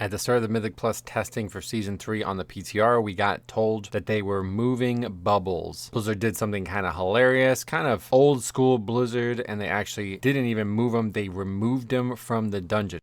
At the start of the Mythic Plus testing for Season 3 on the PTR, we got told that they were moving bubbles. Blizzard did something kind of hilarious, kind of old school Blizzard, and they actually didn't even move them. They removed them from the dungeon.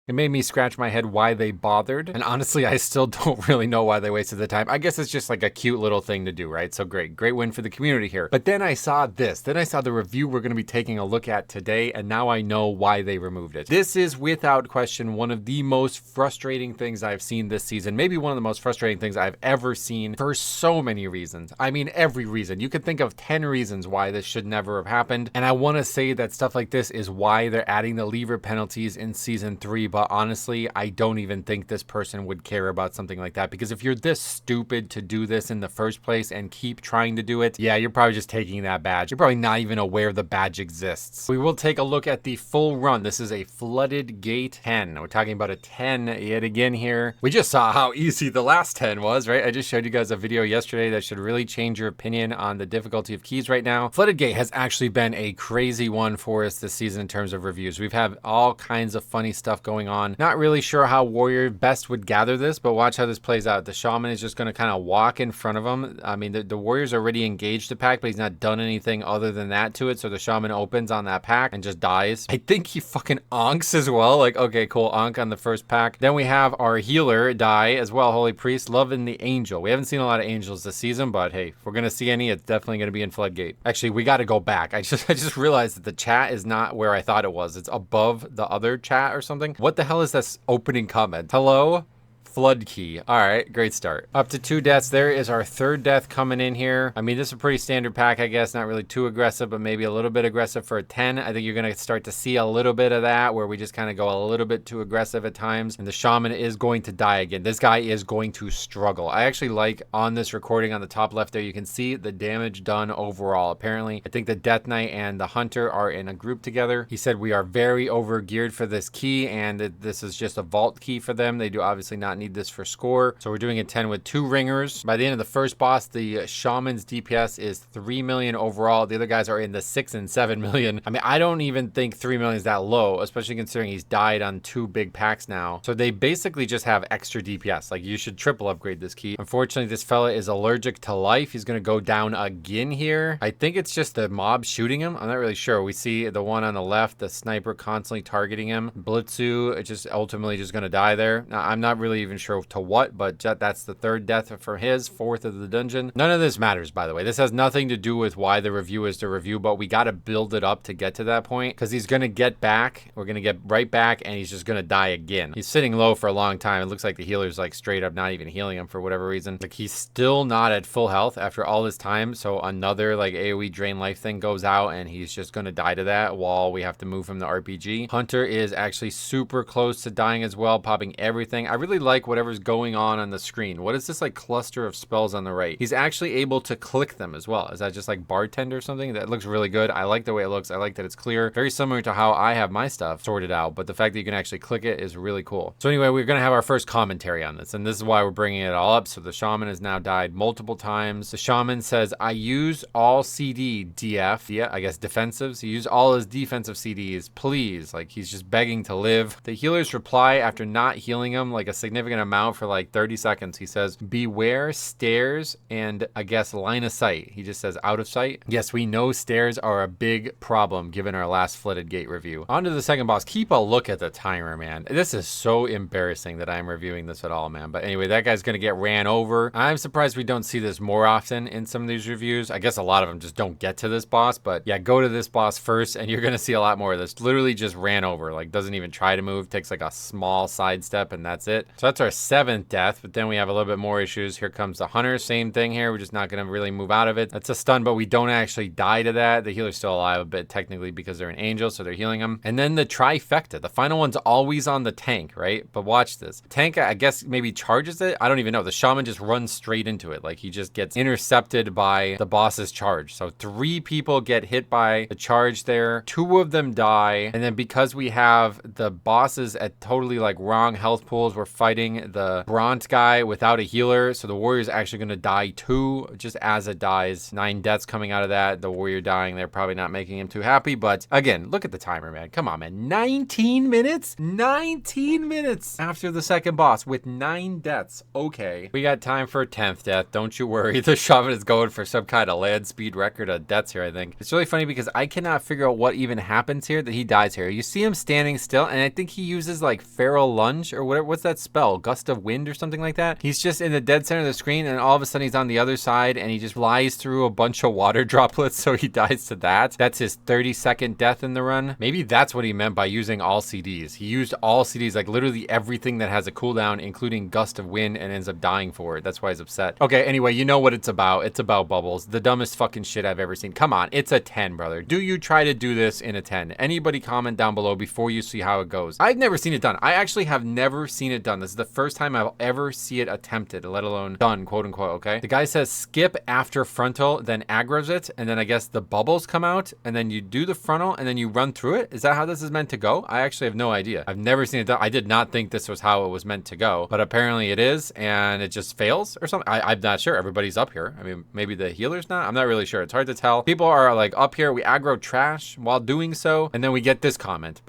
It made me scratch my head why they bothered. And honestly, I still don't really know why they wasted the time. I guess it's just like a cute little thing to do, right? So great win for the community here. But then I saw this. Then I saw the review we're going to be taking a look at today, and now I know why they removed it. This is without question one of the most frustrating things I've seen this season. Maybe one of the most frustrating things I've ever seen for so many reasons. I mean, every reason. You could think of 10 reasons why this should never have happened. And I want to say that stuff like this is why they're adding the lever penalties in Season 3, but honestly, I don't even think this person would care about something like that, because if you're this stupid to do this in the first place and keep trying to do it, yeah, you're probably just taking that badge. You're probably not even aware the badge exists. We will take a look at the full run. This is a flooded gate 10. We're talking about a 10 yet again here. We just saw how easy the last 10 was, right? I just showed you guys a video yesterday that should really change your opinion on the difficulty of keys right now. Flooded gate has actually been a crazy one for us this season in terms of reviews. We've had all kinds of funny stuff going on. Not really sure how Warrior best would gather this, but watch how this plays out. The Shaman is just going to kind of walk in front of him. I mean, the Warrior's already engaged the pack, but he's not done anything other than that to it. So the Shaman opens on that pack and just dies. I think he fucking onks as well. Like, okay, cool, onk on the first pack. Then we have our healer die as well, Holy Priest, loving the Angel. We haven't seen a lot of Angels this season, but hey, if we're going to see any, it's definitely going to be in Floodgate. Actually, we got to go back. I just realized that the chat is not where I thought it was. It's above the other chat or something. What the hell is this opening comment? Hello? Flood key. All right, great start. Up to 2 deaths. There is our 3rd death coming in here. I mean, this is a pretty standard pack, I guess. Not really too aggressive, but maybe a little bit aggressive for a 10. I think you're going to start to see a little bit of that where we just kind of go a little bit too aggressive at times. And the Shaman is going to die again. This guy is going to struggle. I actually like on this recording on the top left there, you can see the damage done overall. Apparently, I think the Death Knight and the Hunter are in a group together. He said we are very over geared for this key, and this is just a vault key for them. They do obviously not need this for score. So we're doing a 10 with 2 ringers. By the end of the first boss, the Shaman's DPS is 3 million overall. The other guys are in the 6 and 7 million. I mean, I don't even think 3 million is that low, especially considering he's died on 2 big packs now. So they basically just have extra DPS. Like, you should triple upgrade this key. Unfortunately, this fella is allergic to life. He's going to go down again here. I think it's just the mob shooting him. I'm not really sure. We see the one on the left, the sniper constantly targeting him. Blitzu, it's just ultimately just going to die there. Now, I'm not really even sure to what, but that's the 3rd death for his, 4th of the dungeon. None of this matters, by the way. This has nothing to do with why the review is the review, but we got to build it up to get to that point, because he's going to get back. We're going to get right back, and he's just going to die again. He's sitting low for a long time. It looks like the healer's like straight up not even healing him for whatever reason. Like, he's still not at full health after all this time, so another like AoE drain life thing goes out, and he's just going to die to that while we have to move from the RPG. Hunter is actually super close to dying as well, popping everything. I really like whatever's going on the screen. What is this like cluster of spells on the right? He's actually able to click them as well. Is that just like bartender or something? That looks really good. I like the way it looks. I like that it's clear. Very similar to how I have my stuff sorted out, but the fact that you can actually click it is really cool. So anyway, we're going to have our first commentary on this, and this is why we're bringing it all up. So the Shaman has now died multiple times. The Shaman says, I use all CD DF. Yeah, I guess defensives. He used all his defensive CDs. Please. Like, he's just begging to live. The healers reply after not healing him like a significant amount for like 30 seconds. He says, beware stairs and I guess line of sight. He just says out of sight. Yes, we know stairs are a big problem given our last flooded gate review. On to the second boss. Keep a look at the timer, man. This is so embarrassing that I'm reviewing this at all, man. But anyway, that guy's going to get ran over. I'm surprised we don't see this more often in some of these reviews. I guess a lot of them just don't get to this boss, but yeah, go to this boss first and you're going to see a lot more of this. Literally just ran over, like doesn't even try to move, takes like a small sidestep and that's it. So that's our 7th death, but then we have a little bit more issues. Here comes the Hunter, same thing here. We're just not going to really move out of it. That's a stun, but we don't actually die to that. The healer's still alive a bit technically because they're an angel, so they're healing him. And then the trifecta. The final one's always on the tank, right? But watch this. Tank, I guess maybe charges it. I don't even know. The Shaman just runs straight into it. Like, he just gets intercepted by the boss's charge. So 3 people get hit by the charge there. 2 of them die. And then because we have the bosses at totally like wrong health pools, we're fighting playing the Bront guy without a healer, so the warrior's actually going to die too, just as it dies. 9 deaths coming out of that. The warrior dying, they're probably not making him too happy, but again, look at the timer, man. Come on, man. 19 minutes? 19 minutes after the second boss with 9 deaths. Okay. We got time for a 10th death. Don't you worry. The shaman is going for some kind of land speed record of deaths here, I think. It's really funny because I cannot figure out what even happens here that he dies here. You see him standing still, and I think he uses like Feral Lunge or whatever. What's that spell? Gust of Wind or something like that? He's just in the dead center of the screen, and all of a sudden he's on the other side, and he just flies through a bunch of water droplets, so he dies to that. That's his 30-second death in the run. Maybe that's what he meant by using all CDs. He used all CDs, like literally everything that has a cooldown, including Gust of Wind, and ends up dying for it. That's why he's upset. Okay, anyway, you know what it's about. It's about bubbles. The dumbest fucking shit I've ever seen. Come on, it's a 10, brother. Do you try to do this in a 10? Anybody comment down below before you see how it goes. I've never seen it done. I actually have never seen it done. This is the first time I'll ever see it attempted, let alone done, quote unquote, okay? The guy says skip after frontal, then aggroes it, and then I guess the bubbles come out, and then you do the frontal, and then you run through it. Is that how this is meant to go? I actually have no idea. I've never seen it done. I did not think this was how it was meant to go, but apparently it is, and it just fails or something. I'm not sure. Everybody's up here. I mean, maybe the healer's not? I'm not really sure. It's hard to tell. People are like up here. We aggro trash while doing so, and then we get this comment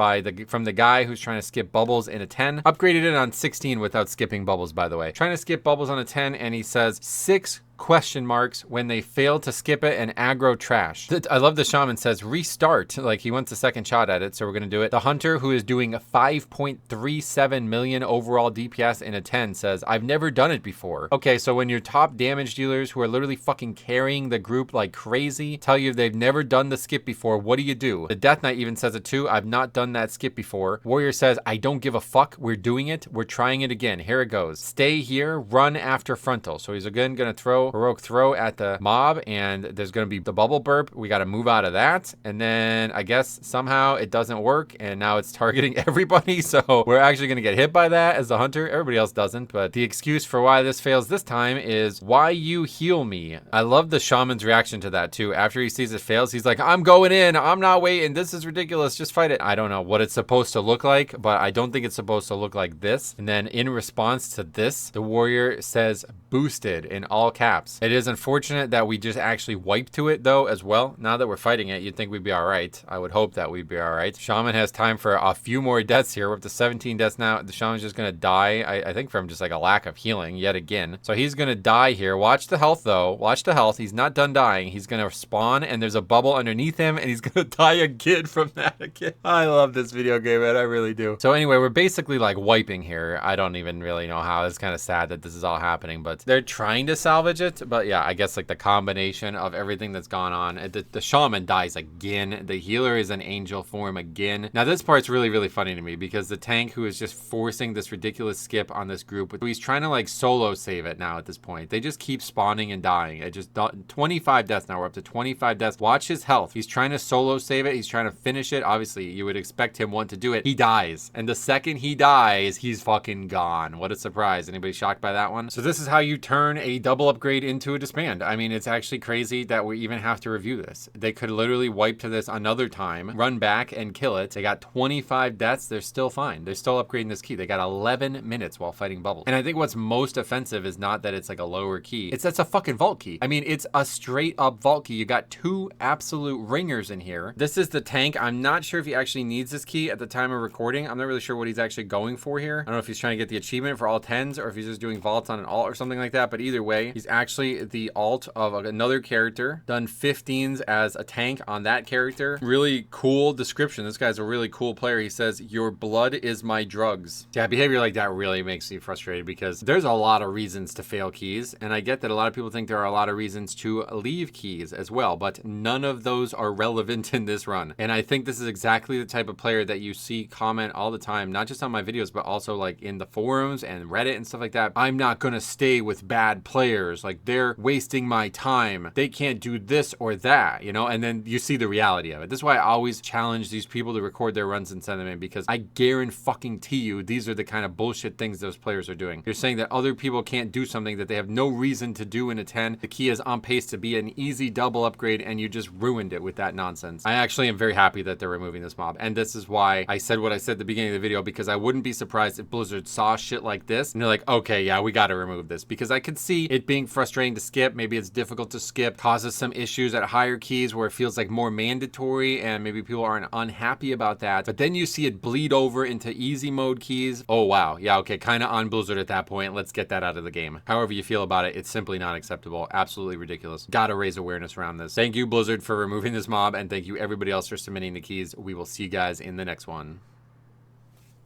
from the guy who's trying to skip bubbles in a 10. Upgraded it on 16 without skipping bubbles, by the way. Trying to skip bubbles on a 10, and he says 6 question marks when they fail to skip it and aggro trash. I love the shaman says restart, like he wants a second shot at it, so we're gonna do it. The hunter, who is doing a 5.37 million overall DPS in a 10, says I've never done it before. Okay, so when your top damage dealers, who are literally fucking carrying the group like crazy, tell you they've never done the skip before, what do you do? The Death Knight even says it too. I've not done that skip before. Warrior says I don't give a fuck. We're doing it. We're trying it again. Here it goes. Stay here. Run after frontal. So he's again gonna throw heroic throw at the mob, and there's going to be the bubble burp. We got to move out of that, and then I guess somehow it doesn't work, and now it's targeting everybody, so we're actually going to get hit by that as the hunter. Everybody else doesn't, but the excuse for why this fails this time is why you heal me. I love the shaman's reaction to that too. After he sees it fails, he's like, I'm going in. I'm not waiting. This is ridiculous. Just fight it. I don't know what it's supposed to look like, but I don't think it's supposed to look like this. And then in response to this, the warrior says boosted in all caps. It is unfortunate that we just actually wiped to it though as well. Now that we're fighting it, you'd think we'd be all right. I would hope that we'd be all right. Shaman has time for a few more deaths here. We're up to 17 deaths now. The shaman's just gonna die, I think, from just like a lack of healing yet again. So he's gonna die here. Watch the health though. Watch the health. He's not done dying. He's gonna spawn, and there's a bubble underneath him, and he's gonna die again from that again. I love this video game, man. I really do. So anyway, we're basically like wiping here. I don't even really know how. It's kind of sad that this is all happening, but they're trying to salvage it. But yeah, I guess like the combination of everything that's gone on. The shaman dies again. The healer is an angel form again. Now this part's really, really funny to me because the tank, who is just forcing this ridiculous skip on this group, he's trying to like solo save it now at this point. They just keep spawning and dying. It just 25 deaths now. We're up to 25 deaths. Watch his health. He's trying to solo save it. He's trying to finish it. Obviously, you would expect him to do it. He dies. And the second he dies, he's fucking gone. What a surprise. Anybody shocked by that one? So this is how you turn a double upgrade into a disband. I mean, it's actually crazy that we even have to review this. They could literally wipe to this another time, run back and kill it. They got 25 deaths. They're still fine. They're still upgrading this key. They got 11 minutes while fighting bubbles. And I think what's most offensive is not that it's like a lower key. It's that's a fucking vault key. I mean, it's a straight up vault key. You got 2 absolute ringers in here. This is the tank. I'm not sure if he actually needs this key at the time of recording. I'm not really sure what he's actually going for here. I don't know if he's trying to get the achievement for all 10s or if he's just doing vaults on an alt or something like that. But either way, he's actually the alt of another character, done 15s as a tank on that character. Really cool description. This guy's a really cool player. He says, your blood is my drugs. Yeah, behavior like that really makes me frustrated because there's a lot of reasons to fail keys. And I get that a lot of people think there are a lot of reasons to leave keys as well, but none of those are relevant in this run. And I think this is exactly the type of player that you see comment all the time, not just on my videos, but also like in the forums and Reddit and stuff like that. I'm not going to stay with bad players. Like, they're wasting my time. They can't do this or that, you know? And then you see the reality of it. This is why I always challenge these people to record their runs and send them in, because I guarantee you these are the kind of bullshit things those players are doing. You're saying that other people can't do something that they have no reason to do in a 10. The key is on pace to be an easy double upgrade, and you just ruined it with that nonsense. I actually am very happy that they're removing this mob, and this is why I said what I said at the beginning of the video, because I wouldn't be surprised if Blizzard saw shit like this and they're like, okay, yeah, we gotta remove this, because I could see it being frustrating to skip. Maybe it's difficult to skip, causes some issues at higher keys where it feels like more mandatory, and maybe people aren't unhappy about that. But then you see it bleed over into easy mode keys. Oh wow, yeah, okay, kind of on Blizzard at that point. Let's get that out of the game. However you feel about it, it's simply not acceptable. Absolutely ridiculous. Gotta raise awareness around this. Thank you, Blizzard, for removing this mob, and thank you everybody else for submitting the keys. We will see you guys in the next one.